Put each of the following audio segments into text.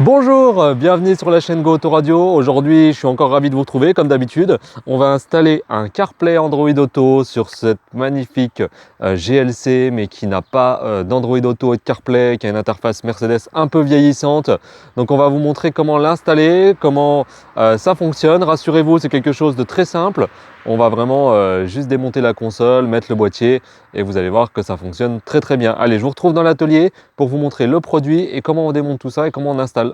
Bonjour, bienvenue sur la chaîne Go Autoradio. Aujourd'hui, je suis encore ravi de vous retrouver comme d'habitude. On va installer un CarPlay Android Auto sur cette magnifique GLC, mais qui n'a pas d'Android Auto et de CarPlay, qui a une interface Mercedes un peu vieillissante. Donc on va vous montrer comment l'installer, comment ça fonctionne. Rassurez-vous, c'est quelque chose de très simple. On va vraiment juste démonter la console, mettre le boîtier et vous allez voir que ça fonctionne très très bien. Allez, je vous retrouve dans l'atelier pour vous montrer le produit et comment on démonte tout ça et comment on installe.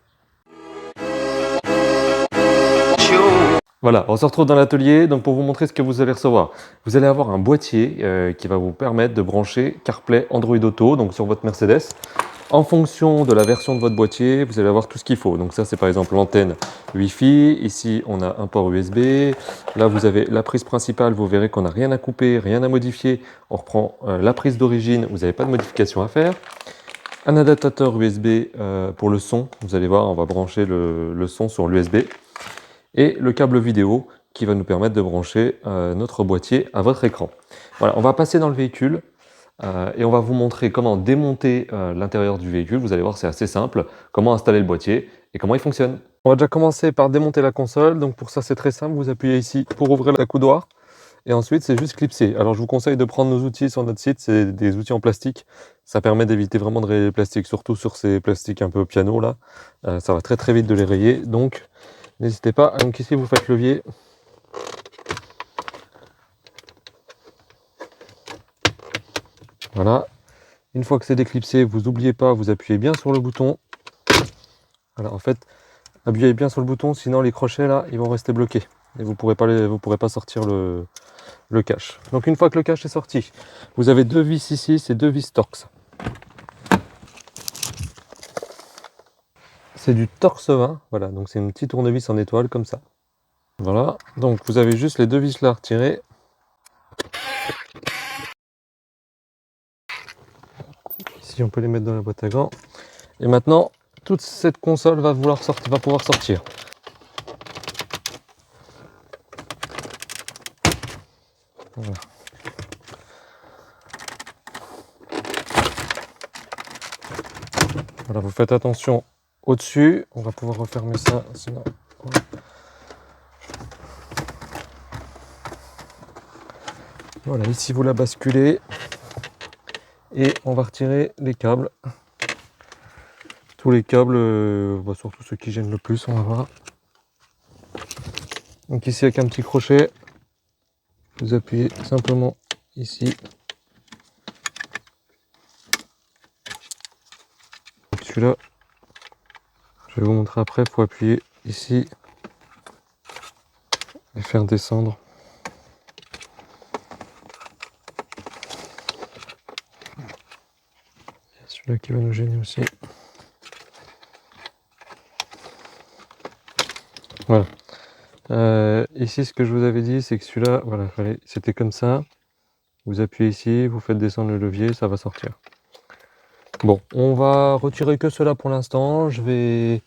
Voilà, on se retrouve dans l'atelier donc pour vous montrer ce que vous allez recevoir. Vous allez avoir un boîtier qui va vous permettre de brancher CarPlay Android Auto donc sur votre Mercedes. En fonction de la version de votre boîtier, vous allez avoir tout ce qu'il faut. Donc ça, c'est par exemple l'antenne Wi-Fi. Ici, on a un port USB. Là, vous avez la prise principale. Vous verrez qu'on n'a rien à couper, rien à modifier. On reprend la prise d'origine. Vous n'avez pas de modification à faire. Un adaptateur USB pour le son. Vous allez voir, on va brancher le son sur l'USB. Et le câble vidéo qui va nous permettre de brancher notre boîtier à votre écran. Voilà, on va passer dans le véhicule. Et on va vous montrer comment démonter l'intérieur du véhicule. Vous allez voir, c'est assez simple. Comment installer le boîtier et comment il fonctionne. On va déjà commencer par démonter la console. Donc pour ça, c'est très simple. Vous appuyez ici pour ouvrir la coudoir. Et ensuite, c'est juste clipser. Alors je vous conseille de prendre nos outils sur notre site. C'est des outils en plastique. Ça permet d'éviter vraiment de rayer les plastiques, surtout sur ces plastiques un peu piano là. Ça va très très vite de les rayer. Donc n'hésitez pas. Donc ici, vous faites levier. Voilà. Une fois que c'est déclipsé, vous n'oubliez pas, vous appuyez bien sur le bouton. Voilà, en fait, appuyez bien sur le bouton, sinon les crochets là, ils vont rester bloqués. Et vous ne pourrez pas sortir le cache. Donc une fois que le cache est sorti, vous avez deux vis ici, c'est deux vis Torx. C'est du Torx 20, voilà, donc c'est une petite tournevis en étoile comme ça. Voilà, donc vous avez juste les deux vis là à retirer. Ici, on peut les mettre dans la boîte à gants. Et maintenant, toute cette console va pouvoir sortir. Voilà. Voilà, vous faites attention au-dessus. On va pouvoir refermer ça, sinon... Voilà, ici vous la basculez. Et on va retirer les câbles. Tous les câbles, surtout ceux qui gênent le plus, on va voir. Donc ici avec un petit crochet, vous appuyez simplement ici. Celui-là, je vais vous montrer après, il faut appuyer ici et faire descendre. Celui-là qui va nous gêner aussi. Voilà. Ici, ce que je vous avais dit, c'est que celui-là, voilà, c'était comme ça. Vous appuyez ici, vous faites descendre le levier, ça va sortir. Bon, on va retirer que cela pour l'instant. Je vais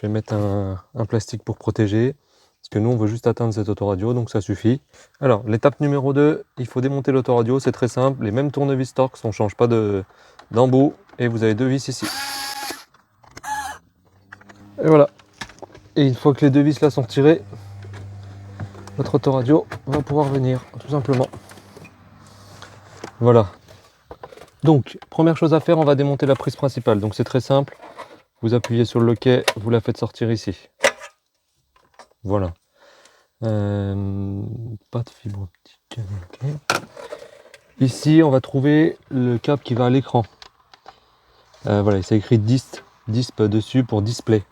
mettre un plastique pour protéger. Parce que nous, on veut juste atteindre cette autoradio, donc ça suffit. Alors, l'étape numéro 2, il faut démonter l'autoradio. C'est très simple. Les mêmes tournevis Torx, on ne change pas d'embout. Et vous avez deux vis ici. Et voilà. Et une fois que les deux vis là sont retirées, votre autoradio va pouvoir venir, tout simplement. Voilà. Donc, première chose à faire, on va démonter la prise principale. Donc c'est très simple. Vous appuyez sur le loquet, vous la faites sortir ici. Voilà. Pas de fibre optique. Okay. Ici, on va trouver le câble qui va à l'écran. Voilà, c'est écrit DISP dessus pour display.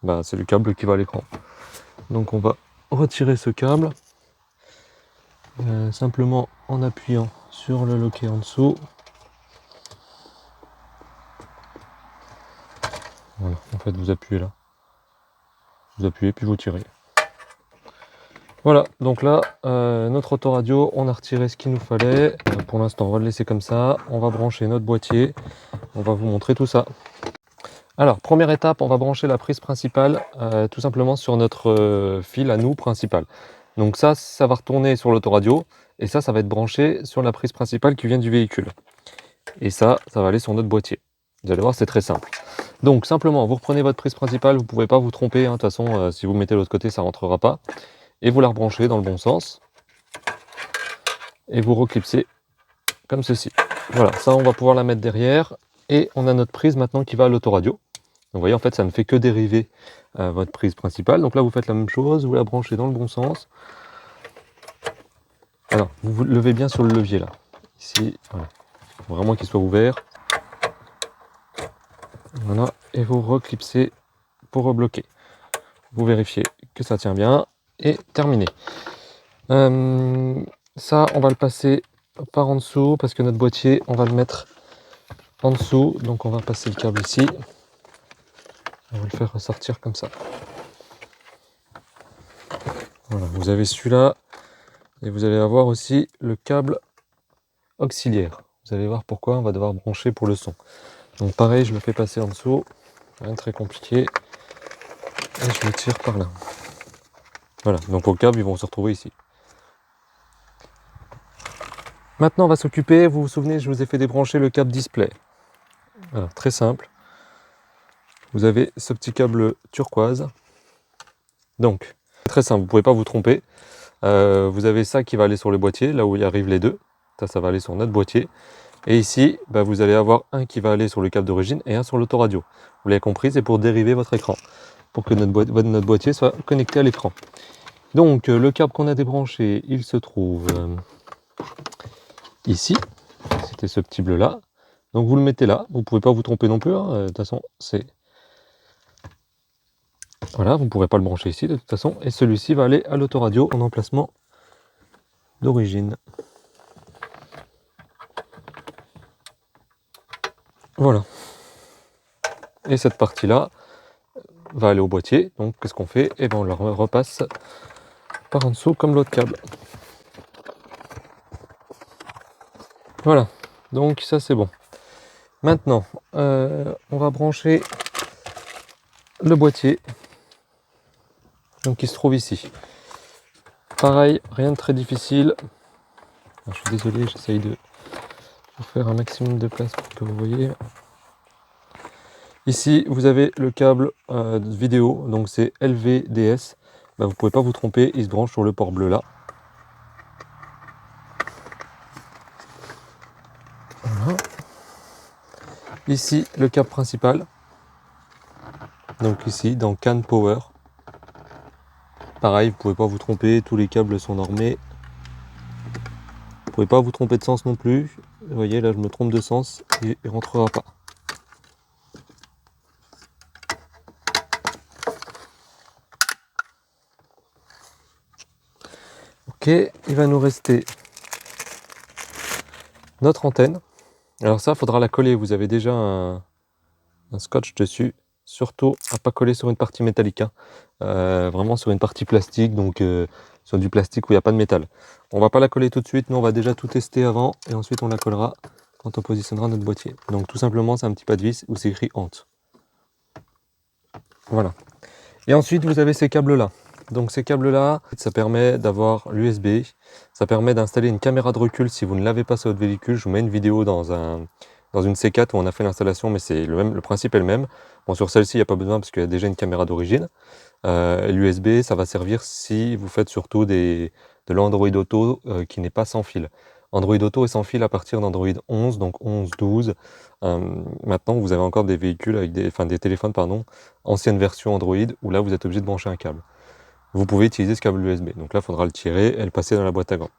Bah, c'est le câble qui va à l'écran. Donc on va retirer ce câble simplement en appuyant sur le loquet en dessous. Voilà, en fait vous appuyez là. Vous appuyez puis vous tirez. Voilà, donc là, notre autoradio, on a retiré ce qu'il nous fallait. Pour l'instant, on va le laisser comme ça. On va brancher notre boîtier. On va vous montrer tout ça. Alors, première étape, on va brancher la prise principale tout simplement sur notre fil à nous principal. Donc ça va retourner sur l'autoradio et ça va être branché sur la prise principale qui vient du véhicule. Et ça va aller sur notre boîtier. Vous allez voir, c'est très simple. Donc simplement, vous reprenez votre prise principale, vous ne pouvez pas vous tromper, hein, de toute façon, si vous mettez de l'autre côté, ça ne rentrera pas. Et vous la rebranchez dans le bon sens. Et vous reclipsez comme ceci. Voilà, ça on va pouvoir la mettre derrière. Et on a notre prise maintenant qui va à l'autoradio. Donc vous voyez, en fait, ça ne fait que dériver votre prise principale. Donc là, vous faites la même chose, vous la branchez dans le bon sens. Alors, vous levez bien sur le levier là. Ici, voilà. Faut vraiment qu'il soit ouvert. Voilà, et vous reclipsez pour rebloquer. Vous vérifiez que ça tient bien et terminé. Ça, on va le passer par en dessous parce que notre boîtier, on va le mettre en dessous. Donc on va passer le câble ici. On va le faire ressortir comme ça. Voilà, vous avez celui-là et vous allez avoir aussi le câble auxiliaire. Vous allez voir pourquoi on va devoir brancher pour le son. Donc pareil, je le fais passer en dessous. Rien de très compliqué. Et je le tire par là. Voilà, donc vos câbles ils vont se retrouver ici. Maintenant on va s'occuper, vous vous souvenez, je vous ai fait débrancher le câble display. Voilà, très simple. Vous avez ce petit câble turquoise. Donc, très simple, vous ne pouvez pas vous tromper. Vous avez ça qui va aller sur le boîtier, là où il arrive les deux. Ça va aller sur notre boîtier. Et ici, bah, vous allez avoir un qui va aller sur le câble d'origine et un sur l'autoradio. Vous l'avez compris, c'est pour dériver votre écran, pour que notre boîtier soit connecté à l'écran. Donc, le câble qu'on a débranché, il se trouve ici. C'était ce petit bleu là. Donc, vous le mettez là. Vous ne pouvez pas vous tromper non plus. Hein. De toute façon, c'est... Voilà, vous ne pourrez pas le brancher ici de toute façon. Et celui-ci va aller à l'autoradio en emplacement d'origine. Voilà. Et cette partie-là va aller au boîtier. Donc qu'est-ce qu'on fait? Et ben on le repasse par en dessous comme l'autre câble. Voilà. Donc ça c'est bon. Maintenant, on va brancher le boîtier. Donc il se trouve ici. Pareil, rien de très difficile. Alors, je suis désolé, j'essaye de faire un maximum de place pour que vous voyez. Ici, vous avez le câble vidéo, donc c'est LVDS. Bah, vous ne pouvez pas vous tromper, il se branche sur le port bleu là. Voilà. Ici, le câble principal. Donc ici, dans CAN Power. Pareil, vous ne pouvez pas vous tromper, tous les câbles sont normés. Vous ne pouvez pas vous tromper de sens non plus. Vous voyez, là je me trompe de sens et il ne rentrera pas. Ok, il va nous rester notre antenne. Alors ça, il faudra la coller. Vous avez déjà un scotch dessus. Surtout à ne pas coller sur une partie métallique. Hein. Vraiment sur une partie plastique, donc sur du plastique où il n'y a pas de métal. On ne va pas la coller tout de suite, nous on va déjà tout tester avant et ensuite on la collera quand on positionnera notre boîtier. Donc tout simplement, c'est un petit pas de vis où c'est écrit HANT. Voilà. Et ensuite, vous avez ces câbles-là. Donc ces câbles-là, ça permet d'avoir l'USB, ça permet d'installer une caméra de recul si vous ne l'avez pas sur votre véhicule. Je vous mets une vidéo dans une C4 où on a fait l'installation, mais c'est le principe est le même. Bon, sur celle-ci, il n'y a pas besoin parce qu'il y a déjà une caméra d'origine. L'USB, ça va servir si vous faites surtout de l'Android Auto qui n'est pas sans fil. Android Auto est sans fil à partir d'Android 11, donc 11, 12. Maintenant, vous avez encore des véhicules avec des téléphones, pardon, ancienne version Android, où là, vous êtes obligé de brancher un câble. Vous pouvez utiliser ce câble USB. Donc là, il faudra le tirer et le passer dans la boîte à gants.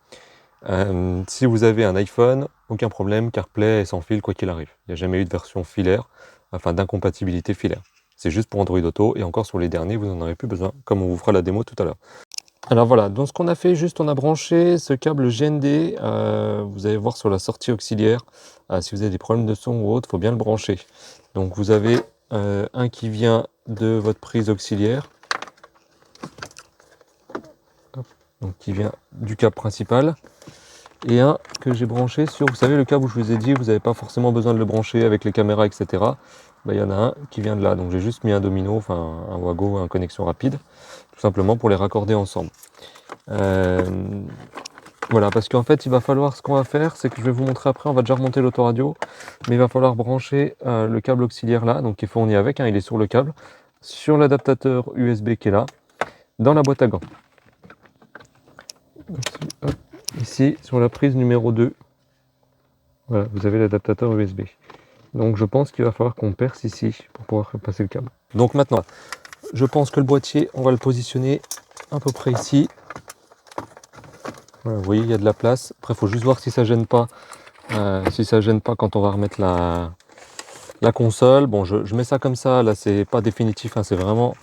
Si vous avez un iPhone, aucun problème, CarPlay est sans fil quoi qu'il arrive. Il n'y a jamais eu de version filaire, enfin d'incompatibilité filaire. C'est juste pour Android Auto et encore sur les derniers, vous n'en aurez plus besoin, comme on vous fera la démo tout à l'heure. Alors voilà, donc ce qu'on a fait, juste on a branché ce câble GND, vous allez voir sur la sortie auxiliaire, si vous avez des problèmes de son ou autre, il faut bien le brancher. Donc vous avez un qui vient de votre prise auxiliaire, donc qui vient du câble principal, et un que j'ai branché sur, vous savez le câble où je vous ai dit, vous n'avez pas forcément besoin de le brancher avec les caméras, etc. Ben, il y en a un qui vient de là, donc j'ai juste mis un domino, enfin un Wago, un connexion rapide, tout simplement pour les raccorder ensemble. Voilà, parce qu'en fait, il va falloir, ce qu'on va faire, c'est que je vais vous montrer après, on va déjà remonter l'autoradio, mais il va falloir brancher le câble auxiliaire là, donc qui est fourni avec, hein, il est sur le câble, sur l'adaptateur USB qui est là, dans la boîte à gants. Hop, ici, sur la prise numéro 2, voilà, vous avez l'adaptateur USB. Donc je pense qu'il va falloir qu'on perce ici pour pouvoir passer le câble. Donc maintenant, je pense que le boîtier, on va le positionner à peu près ici. Voilà, vous voyez, il y a de la place. Après, il faut juste voir si ça gêne pas. Si ça gêne pas quand on va remettre la console. Bon, je mets ça comme ça. Là, c'est pas définitif. Hein, c'est vraiment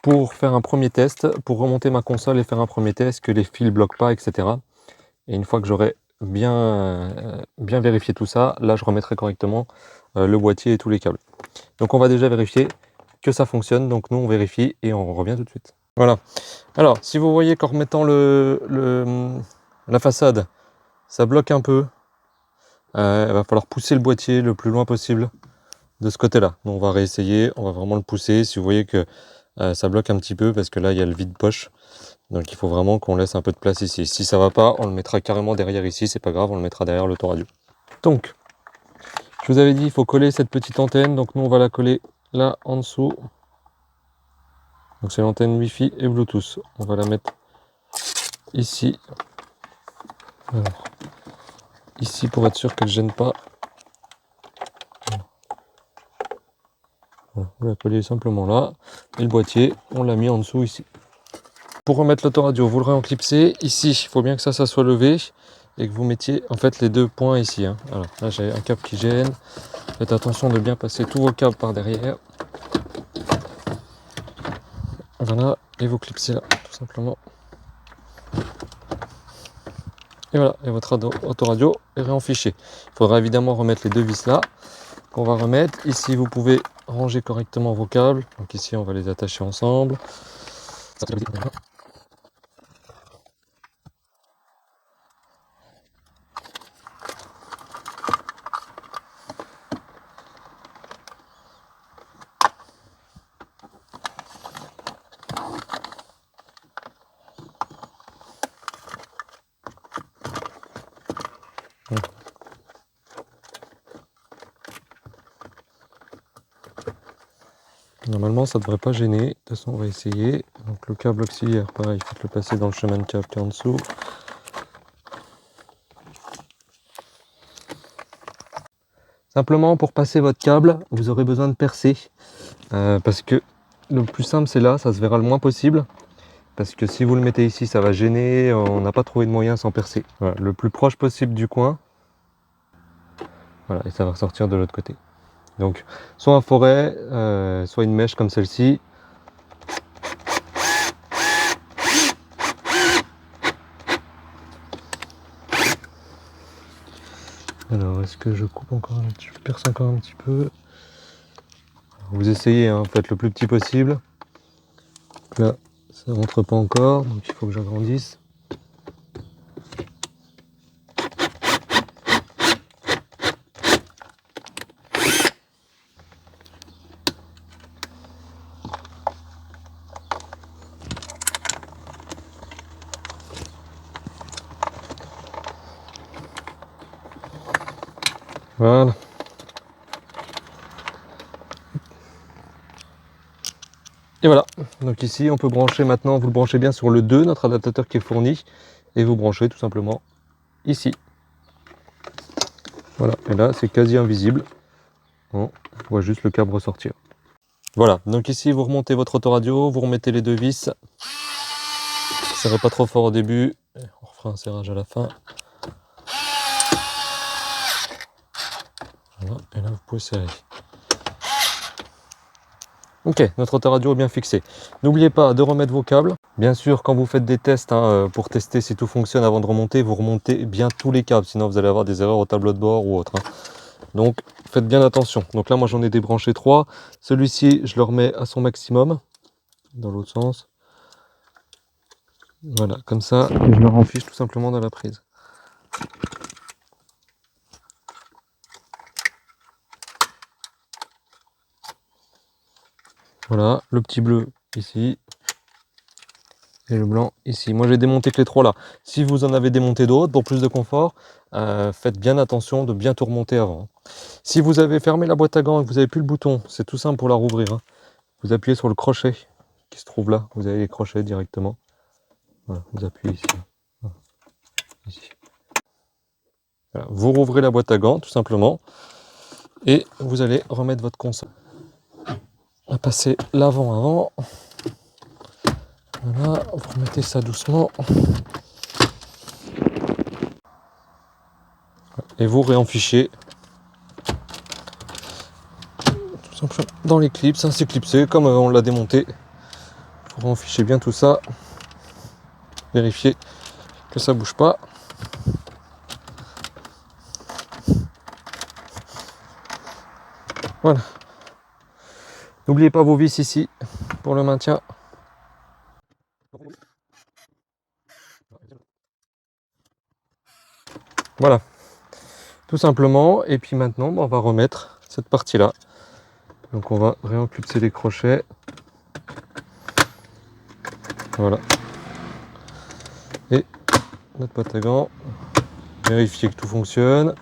pour faire un premier test, pour remonter ma console et faire un premier test, que les fils bloquent pas, etc. Et une fois que j'aurai bien vérifié tout ça, là, je remettrai correctement le boîtier et tous les câbles. Donc, on va déjà vérifier que ça fonctionne. Donc, nous, on vérifie et on revient tout de suite. Voilà. Alors, si vous voyez qu'en remettant la façade, ça bloque un peu, il va falloir pousser le boîtier le plus loin possible de ce côté-là. Donc on va réessayer, on va vraiment le pousser. Si vous voyez que ça bloque un petit peu, parce que là il y a le vide-poche, donc il faut vraiment qu'on laisse un peu de place ici. Si ça va pas, on le mettra carrément derrière ici, c'est pas grave, on le mettra derrière l'autoradio. Donc, je vous avais dit, il faut coller cette petite antenne, donc nous on va la coller là en dessous. Donc c'est l'antenne Wi-Fi et Bluetooth. On va la mettre ici. Alors, ici pour être sûr qu'elle ne gêne pas. Voilà, vous la collez simplement là. Et le boîtier, on l'a mis en dessous ici. Pour remettre l'autoradio, vous le réenclipsez. Ici, il faut bien que ça soit levé et que vous mettiez en fait les deux points ici. Hein. Alors là, j'ai un câble qui gêne. Faites attention de bien passer tous vos câbles par derrière. Voilà, et vous clipsez là, tout simplement. Et voilà, et votre autoradio est réenfiché. Il faudra évidemment remettre les deux vis là, qu'on va remettre. Ici, vous pouvez ranger correctement vos câbles. Donc ici, on va les attacher ensemble. Normalement, ça ne devrait pas gêner. De toute façon, on va essayer. Donc le câble auxiliaire, pareil, faites-le passer dans le chemin de câble qui est en dessous. Simplement, pour passer votre câble, vous aurez besoin de percer. Parce que le plus simple, c'est là, ça se verra le moins possible. Parce que si vous le mettez ici, ça va gêner. On n'a pas trouvé de moyen sans percer. Voilà, le plus proche possible du coin. Voilà, et ça va ressortir de l'autre côté. Donc, soit un forêt, soit une mèche comme celle-ci. Alors, est-ce que je coupe encore un petit peu, je perce encore un petit peu. Vous essayez, hein, faites le plus petit possible. Là, ça rentre pas encore, donc il faut que j'agrandisse. Voilà. Et voilà, donc ici on peut brancher maintenant, vous le branchez bien sur le 2, notre adaptateur qui est fourni, et vous branchez tout simplement ici. Voilà, et là c'est quasi invisible. Bon, on voit juste le câble ressortir. Voilà, donc ici vous remontez votre autoradio, vous remettez les deux vis. Serrez pas trop fort au début, on refera un serrage à la fin. Voilà, et là vous pouvez serrer. Ok, notre autoradio est bien fixé. N'oubliez pas de remettre vos câbles. Bien sûr, quand vous faites des tests, hein, pour tester si tout fonctionne avant de remonter, vous remontez bien tous les câbles, sinon vous allez avoir des erreurs au tableau de bord ou autre. Hein. Donc faites bien attention. Donc là, moi j'en ai débranché 3. Celui-ci, je le remets à son maximum, dans l'autre sens. Voilà, comme ça, et je le renfiche tout simplement dans la prise. Voilà, le petit bleu ici. Et le blanc ici. Moi j'ai démonté que les 3 là. Si vous en avez démonté d'autres pour plus de confort, faites bien attention de bien tout remonter avant. Si vous avez fermé la boîte à gants et que vous n'avez plus le bouton, c'est tout simple pour la rouvrir, hein. Vous appuyez sur le crochet qui se trouve là. Vous avez les crochets directement. Voilà, vous appuyez ici. Voilà, ici. Voilà. Vous rouvrez la boîte à gants tout simplement. Et vous allez remettre votre console. On va passer l'avant avant. Voilà, vous remettez ça doucement. Et vous réenfichez tout simplement dans les clips. Ça c'est clipsé comme on l'a démonté. Vous réenfichez bien tout ça. Vérifiez que ça bouge pas. Voilà. N'oubliez pas vos vis ici pour le maintien. Voilà, tout simplement. Et puis maintenant, on va remettre cette partie-là. Donc on va réenclipser les crochets. Voilà. Et notre boîte à gants. Vérifier que tout fonctionne.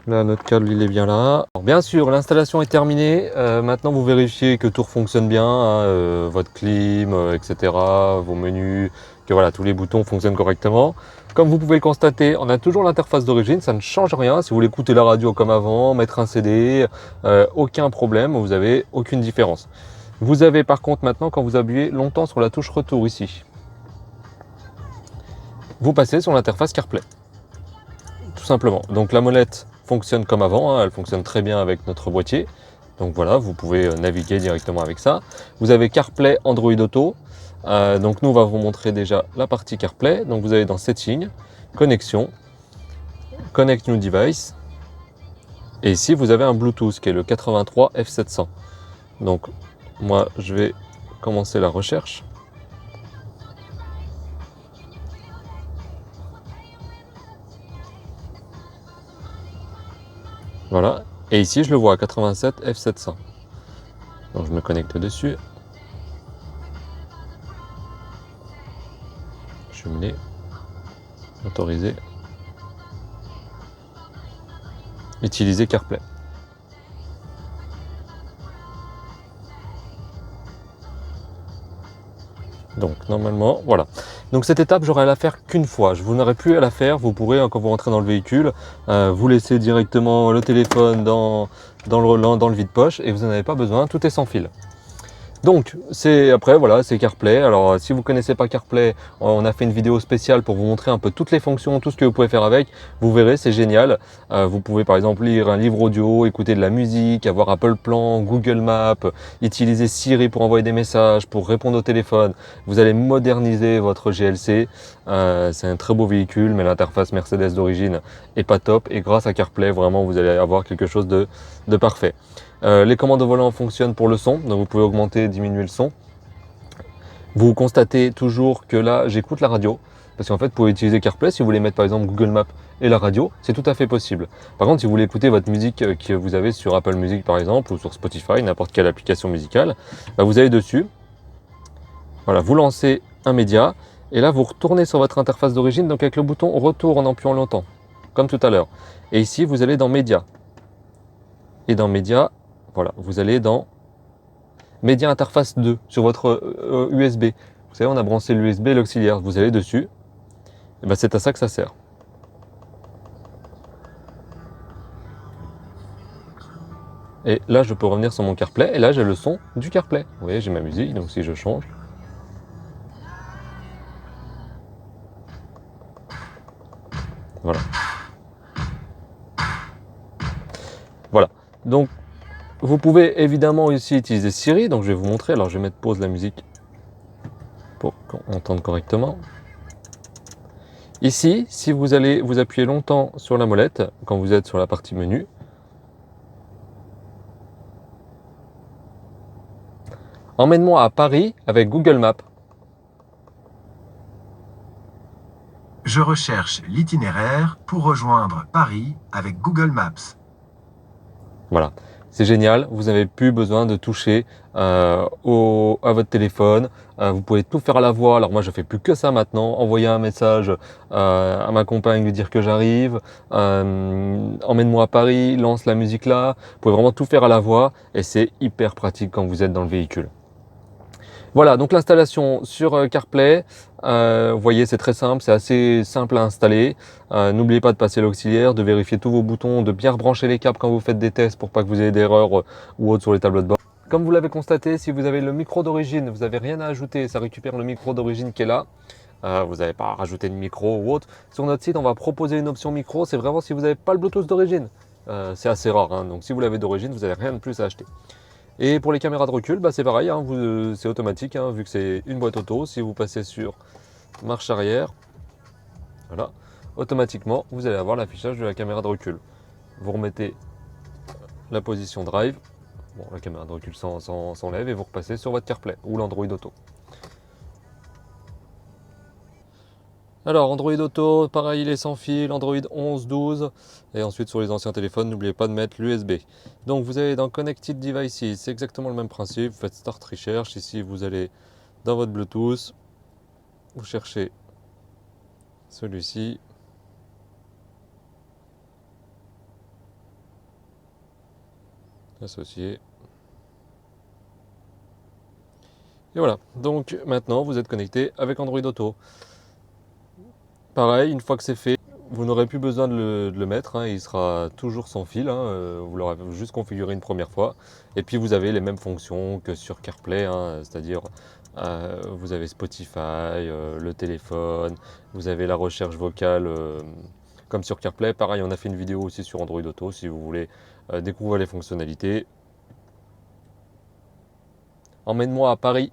Là, notre câble, il est bien là. Alors, bien sûr, l'installation est terminée. Maintenant, vous vérifiez que tout fonctionne bien, hein, votre clim, etc., vos menus, que voilà, tous les boutons fonctionnent correctement. Comme vous pouvez le constater, on a toujours l'interface d'origine, ça ne change rien. Si vous voulez écouter la radio comme avant, mettre un CD, aucun problème, vous n'avez aucune différence. Vous avez par contre maintenant, quand vous appuyez longtemps sur la touche retour ici, vous passez sur l'interface CarPlay. Tout simplement. Donc la molette fonctionne comme avant, hein, elle fonctionne très bien avec notre boîtier. Donc voilà, vous pouvez naviguer directement avec ça. Vous avez CarPlay, Android Auto. Donc nous, on va vous montrer déjà la partie CarPlay. Donc vous allez dans Settings, Connexion, Connect New Device. Et ici, vous avez un Bluetooth qui est le 83 F700. Donc moi, je vais commencer la recherche. Voilà. Et ici, je le vois à 87 F700. Donc je me connecte dessus. Jumelé. Autorisé. Utiliser CarPlay. Donc normalement, voilà. Donc cette étape, j'aurai à la faire qu'une fois. Je vous n'aurai plus à la faire. Vous pourrez, quand vous rentrez dans le véhicule, vous laisser directement le téléphone dans le vide-poche et vous n'en avez pas besoin. Tout est sans fil. Donc, après, voilà, c'est CarPlay. Alors, si vous ne connaissez pas CarPlay, on a fait une vidéo spéciale pour vous montrer un peu toutes les fonctions, tout ce que vous pouvez faire avec. Vous verrez, c'est génial. Vous pouvez par exemple lire un livre audio, écouter de la musique, avoir Apple Plan, Google Maps, utiliser Siri pour envoyer des messages, pour répondre au téléphone. Vous allez moderniser votre GLC. C'est un très beau véhicule, mais l'interface Mercedes d'origine est pas top. Et grâce à CarPlay, vraiment, vous allez avoir quelque chose de parfait. Les commandes au volant fonctionnent pour le son, donc vous pouvez augmenter et diminuer le son. Vous constatez toujours que là, j'écoute la radio, parce qu'en fait, vous pouvez utiliser CarPlay si vous voulez mettre par exemple Google Maps et la radio, c'est tout à fait possible. Par contre, si vous voulez écouter votre musique que vous avez sur Apple Music par exemple, ou sur Spotify, n'importe quelle application musicale, bah, vous allez dessus, voilà, vous lancez un média, et là, vous retournez sur votre interface d'origine, donc avec le bouton retour en appuyant longtemps, comme tout à l'heure. Et ici, vous allez dans Média. Et dans Média, voilà, vous allez dans Média interface 2 sur votre USB. Vous savez, on a branché l'USB et l'auxiliaire. Vous allez dessus, et ben c'est à ça que ça sert. Et là, je peux revenir sur mon CarPlay, et là, j'ai le son du CarPlay. Vous voyez, j'ai ma musique, donc si je change. Voilà. Voilà. Donc, vous pouvez évidemment aussi utiliser Siri, donc je vais vous montrer. Alors, je vais mettre pause la musique pour qu'on entende correctement. Ici, si vous allez vous appuyer longtemps sur la molette, quand vous êtes sur la partie menu, emmène-moi à Paris avec Google Maps. Je recherche l'itinéraire pour rejoindre Paris avec Google Maps. Voilà. C'est génial, vous n'avez plus besoin de toucher à votre téléphone. Vous pouvez tout faire à la voix. Alors moi je fais plus que ça maintenant, envoyer un message à ma compagne, lui dire que j'arrive, emmène-moi à Paris, lance la musique là. Vous pouvez vraiment tout faire à la voix et c'est hyper pratique quand vous êtes dans le véhicule. Voilà, donc l'installation sur CarPlay, vous voyez c'est très simple, c'est assez simple à installer. N'oubliez pas de passer l'auxiliaire, de vérifier tous vos boutons, de bien rebrancher les câbles quand vous faites des tests pour pas que vous ayez d'erreurs ou autres sur les tableaux de bord. Comme vous l'avez constaté, si vous avez le micro d'origine, vous n'avez rien à ajouter, ça récupère le micro d'origine qui est là. Vous n'avez pas à rajouter de micro ou autre. Sur notre site, on va proposer une option micro, c'est vraiment si vous n'avez pas le Bluetooth d'origine. C'est assez rare, hein. Donc si vous l'avez d'origine, vous n'avez rien de plus à acheter. Et pour les caméras de recul, bah c'est pareil, hein, c'est automatique, hein, vu que c'est une boîte auto. Si vous passez sur marche arrière, voilà, automatiquement, vous allez avoir l'affichage de la caméra de recul. Vous remettez la position drive, bon, la caméra de recul s'enlève et vous repassez sur votre CarPlay ou l'Android Auto. Alors Android Auto, pareil il est sans fil, Android 11, 12 et ensuite sur les anciens téléphones n'oubliez pas de mettre l'USB. Donc vous allez dans Connected Devices, c'est exactement le même principe, vous faites Start Recherche, ici vous allez dans votre Bluetooth, vous cherchez celui-ci. Associé. Et voilà, donc maintenant vous êtes connecté avec Android Auto. Pareil, une fois que c'est fait, vous n'aurez plus besoin de le mettre, hein, il sera toujours sans fil, hein, vous l'aurez juste configuré une première fois. Et puis vous avez les mêmes fonctions que sur CarPlay, hein, c'est-à-dire vous avez Spotify, le téléphone, vous avez la recherche vocale comme sur CarPlay. Pareil, on a fait une vidéo aussi sur Android Auto si vous voulez découvrir les fonctionnalités. Emmène-moi à Paris.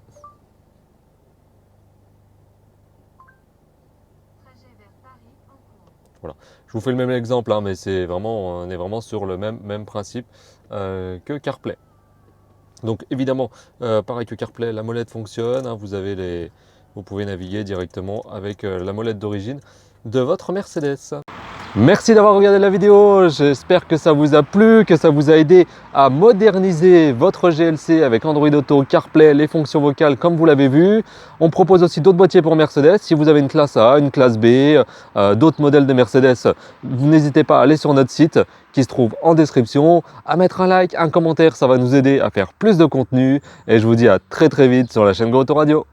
Voilà. Je vous fais le même exemple, hein, mais on est vraiment sur le même principe que CarPlay. Donc évidemment, pareil que CarPlay, la molette fonctionne, hein, vous pouvez naviguer directement avec la molette d'origine de votre Mercedes. Merci d'avoir regardé la vidéo, j'espère que ça vous a plu, que ça vous a aidé à moderniser votre GLC avec Android Auto, CarPlay, les fonctions vocales comme vous l'avez vu. On propose aussi d'autres boîtiers pour Mercedes. Si vous avez une classe A, une classe B, d'autres modèles de Mercedes, n'hésitez pas à aller sur notre site qui se trouve en description, à mettre un like, un commentaire, ça va nous aider à faire plus de contenu. Et je vous dis à très vite sur la chaîne Go Auto Radio.